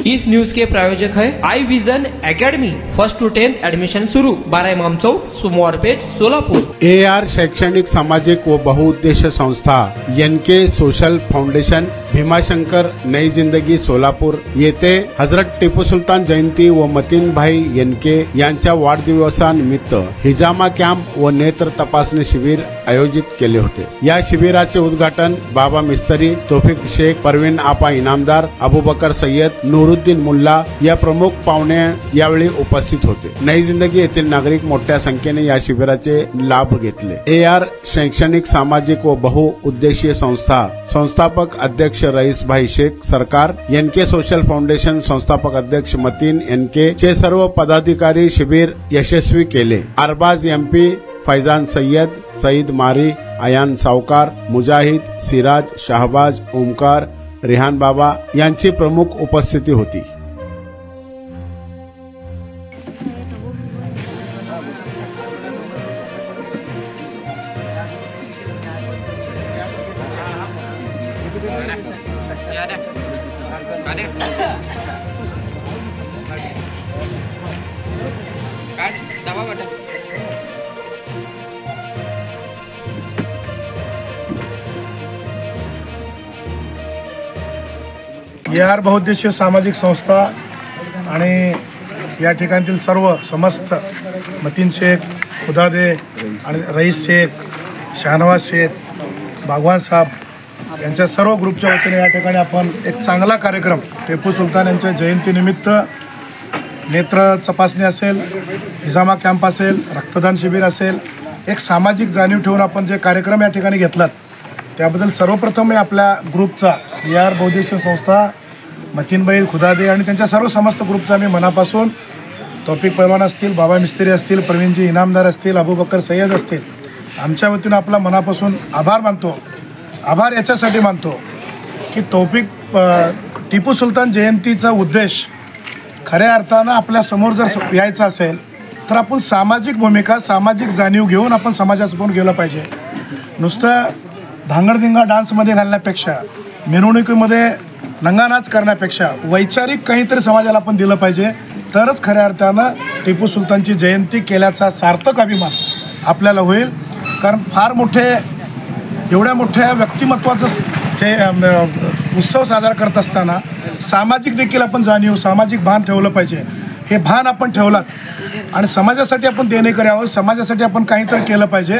इस news के प्रायोजक है I vision academy. 1st to 10th admission शुरू। 12 इमाम चौक, सोमवारपेठ, सोलापुर। AR शैक्षणिक सामाजिक व बहुउद्देशीय संस्था NK सोशल फाउंडेशन, भीमाशंकर नई जिंदगी सोलापूर येथे हजरत टिपू सुलतान जयंती व मतीनभाई NK यांच्या वाढदिवसानिमित्त हिजामा कॅम्प व नेत्र तपासणी शिबिर आयोजित केले होते। या शिबिराचे उद्घाटन बाबा मिस्त्री, तौफिक शेख, परवीन आपा इनामदार, अबूबकर सय्यद, नूरुद्दीन मुल्ला या प्रमुख पाहुणे यावेळी उपस्थित होते। नई जिंदगी येथील नागरिक मोठ्या संख्येने या शिबिराचे लाभ घेतले। AR शैक्षणिक सामाजिक व बहुउद्देशीय संस्था संस्थापक अध्यक्ष रईसभाई शेख सरकार, NK सोशल फाउंडेशन संस्थापक अध्यक्ष मतीन NK चे सर्व पदाधिकारी शिबिर यशस्वी केले। अरबाज MP, फैजान सय्यद, सईद मारी, आयान सावकार, मुजाहिद, सिराज, शाहबाज, ओमकार, रेहान बाबा यांची प्रमुख उपस्थिती होती। AR बहुउद्देशीय सामाजिक संस्था आणि या ठिकाणातील सर्व समस्त मतीन शेख, खुदादे आणि रईस शेख, शाहनवाज शेख, बागवान साहब यांच्या सर्व ग्रुपच्या वतीने या ठिकाणी आपण एक चांगला कार्यक्रम टिपू सुलतान यांच्या जयंतीनिमित्त नेत्र तपासणी असेल, हिजामा कॅम्प असेल, रक्तदान शिबिर असेल, एक सामाजिक जाणीव ठेवून आपण जे कार्यक्रम या ठिकाणी घेतलात त्याबद्दल सर्वप्रथम मी आपल्या ग्रुपचा AR बहुउद्देशीय संस्था, मतीनभाई, खुदादे आणि त्यांच्या सर्व समस्त ग्रुपचा मी मनापासून तौफिक पैलवान असतील, बाबा मिस्त्री असतील, प्रवीणजी इनामदार असतील, अबूबकर सय्यद असतील, आमच्या वतीनं आपला मनापासून आभार मानतो। आभार याच्यासाठी मानतो की टिपू सुलतान जयंतीचा उद्देश खऱ्या अर्थानं आपल्यासमोर जर यायचा असेल तर आपण सामाजिक भूमिका, सामाजिक जाणीव घेऊन आपण समाजासमोर गेलं पाहिजे। नुसतं धांगडधिंगा डान्समध्ये घालण्यापेक्षा, मिरवणुकीमध्ये नंगानाच करण्यापेक्षा वैचारिक काहीतरी समाजाला आपण दिलं पाहिजे, तरच खऱ्या अर्थानं टिपू सुलतानची जयंती केल्याचा सार्थक अभिमान आपल्याला होईल। कारण फार एवढ्या मोठ्या व्यक्तिमत्वाचं हे उत्सव साजरा करत असताना सामाजिक देखील आपण जाणीव, सामाजिक भान ठेवलं पाहिजे। हे भान आपण ठेवलात आणि समाजासाठी आपण देणेकरी आहोत, समाजासाठी आपण काहीतरी केलं पाहिजे,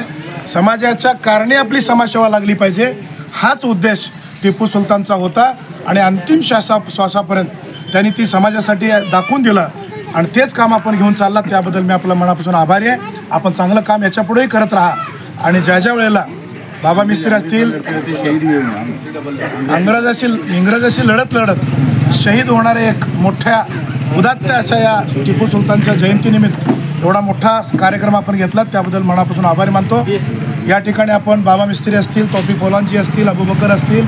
समाजाच्या कारणे आपली समाजसेवा लागली पाहिजे, हाच उद्देश टिपू सुलतानचा होता आणि अंतिम श्वासापर्यंत त्यांनी ती समाजासाठी दाखवून दिलं आणि तेच काम आपण घेऊन चाललात, त्याबद्दल मी आपल्या मनापासून आभारी आहे। आपण चांगलं काम याच्यापुढेही करत राहा आणि ज्या वेळेला बाबा मिस्त्री असतील, इंग्रजाशी लढत शहीद होणारे एक मोठ्या उदात्त अशा या टिपू सुलतानच्या जयंतीनिमित्त एवढा मोठा कार्यक्रम आपण घेतला, त्याबद्दल मनापासून आभारी मानतो। या ठिकाणी आपण बाबा मिस्त्री असतील, तौफिक पैलवानजी असतील, अबूबकर असतील,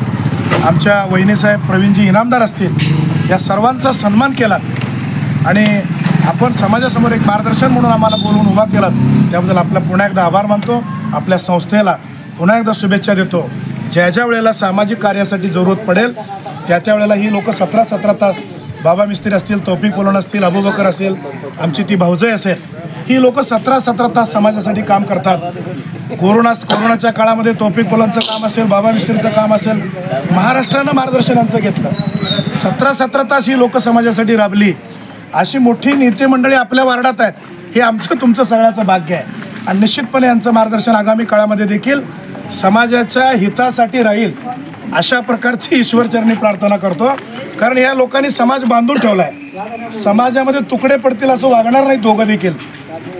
आमच्या वहिनीसाहेब प्रवीणजी इनामदार असतील, या सर्वांचा सन्मान केला आणि आपण समाजासमोर एक मार्गदर्शन म्हणून आम्हाला बोलवून उभा केलात, त्याबद्दल आपला पुन्हा एकदा आभार मानतो। आपल्या संस्थेला पुन्हा एकदा शुभेच्छा देतो। ज्या वेळेला सामाजिक कार्यासाठी जरूरत पडेल त्या वेळेला ही लोक 17-17 तास, बाबा मिस्त्री असतील, तौफिक पैलवान असतील, अबूबकर असेल, आमची ती भाऊजाई असेल, ही लोक 17-17 तास समाजासाठी काम करतात। कोरोनाच्या काळामध्ये तौफिक पैलवानचं काम असेल, बाबा मिस्त्रीचं काम असेल, महाराष्ट्रानं मार्गदर्शन आमचं घेतलं। 17-17 तास ही लोक समाजासाठी राबली। अशी मोठी नेते मंडळी आपल्या वार्डात आहेत, हे आमचं तुमचं सगळ्याचं भाग्य आहे आणि निश्चितपणे यांचं मार्गदर्शन आगामी काळामध्ये देखील समाजाच्या हितासाठी राहील अशा प्रकारची ईश्वरचरणी प्रार्थना करतो। कारण या लोकांनी समाज बांधून ठेवला आहे, समाजामध्ये तुकडे पडतील असं वागणार नाही दोघं देखील,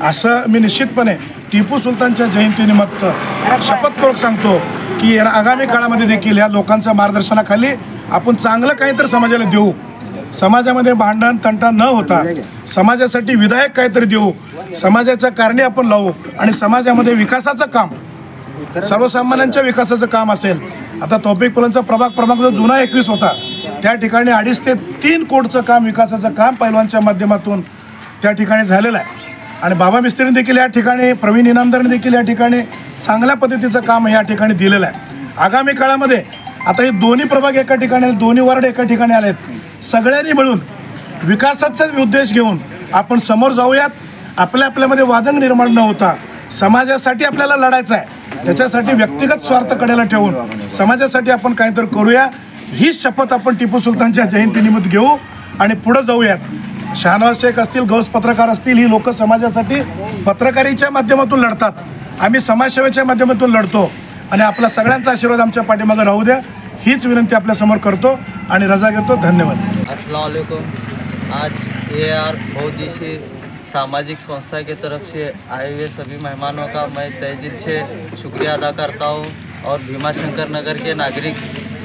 असं मी निश्चितपणे टिपू सुलतानच्या जयंतीनिमित्त शपथपूर्वक सांगतो की आगामी काळामध्ये देखील या लोकांच्या मार्गदर्शनाखाली आपण चांगलं काहीतरी समाजाला देऊ, समाजामध्ये भांडण तंटा न होता समाजासाठी विधायक काहीतरी देऊ, समाजाच्या कारणे आपण लावू आणि समाजामध्ये विकासाचं काम, सर्वसामान्यांच्या विकासाचं काम असेल। आता तौफिक पैलवानचा प्रभाग जो जुना 21 होता त्या ठिकाणी 2.5 ते 3 कोटीचं काम, विकासाचं काम पैलवानच्या माध्यमातून त्या ठिकाणी झालेलं आहे आणि बाबा मिस्त्रीने देखील या ठिकाणी, प्रवीण इनामदारने देखील या ठिकाणी चांगल्या पद्धतीचं काम या ठिकाणी दिलेलं आहे। आगामी काळामध्ये आता हे दोन्ही प्रभाग एका ठिकाणी, दोन्ही वार्ड एका ठिकाणी आलेत, सगळ्यांनी मिळून विकासाचा उद्देश घेऊन आपण समोर जाऊयात. आपल्यामध्ये वादंग निर्माण न होता समाजासाठी आपल्याला लढायचं आहे. त्याच्यासाठी व्यक्तिगत स्वार्थ कडेला ठेवून समाजासाठी आपण काहीतरी करूया, ही शपथ आपण टिपू सुलतानच्या जयंतीनिमित्त घेऊ आणि पुढे जाऊयात. शहानवाज शेख असतील, गौस पत्रकार असतील, ही लोक समाजासाठी पत्रकारीच्या माध्यमातून लढतात. आम्ही समाजसेवेच्या माध्यमातून लढतो आणि आपला सगळ्यांचा आशीर्वाद आमच्या पाठीमागे राहू द्या, हीच विनंती आपल्यासमोर करतो आणि रजा घेतो. धन्यवाद. अस्सलाम वालेकुम. आज AAR बहुउद्देशीय सामाजिक संस्था की तरफ से आए हुए सभी मेहमानों का मैं तहे दिल से शुक्रिया अदा करता हूँ और भीमाशंकर नगर के नागरिक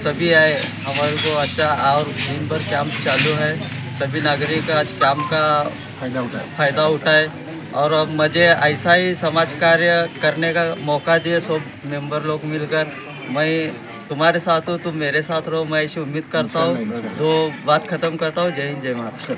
सभी आए, हमारे को अच्छा और दिन भर कैंप चालू है. सभी नागरिक आज कैंप का फ़ायदा उठाए और अब मुझे ऐसा ही समाज कार्य करने का मौका दिए सब मेंबर लोग मिलकर. मैं तुम्हारे साथ हूँ, तुम मेरे साथ रहो, मैं ऐसी उम्मीद करता हूँ. तो बात ख़त्म करता हूँ. जय हिंद, जय महाराष्ट्र.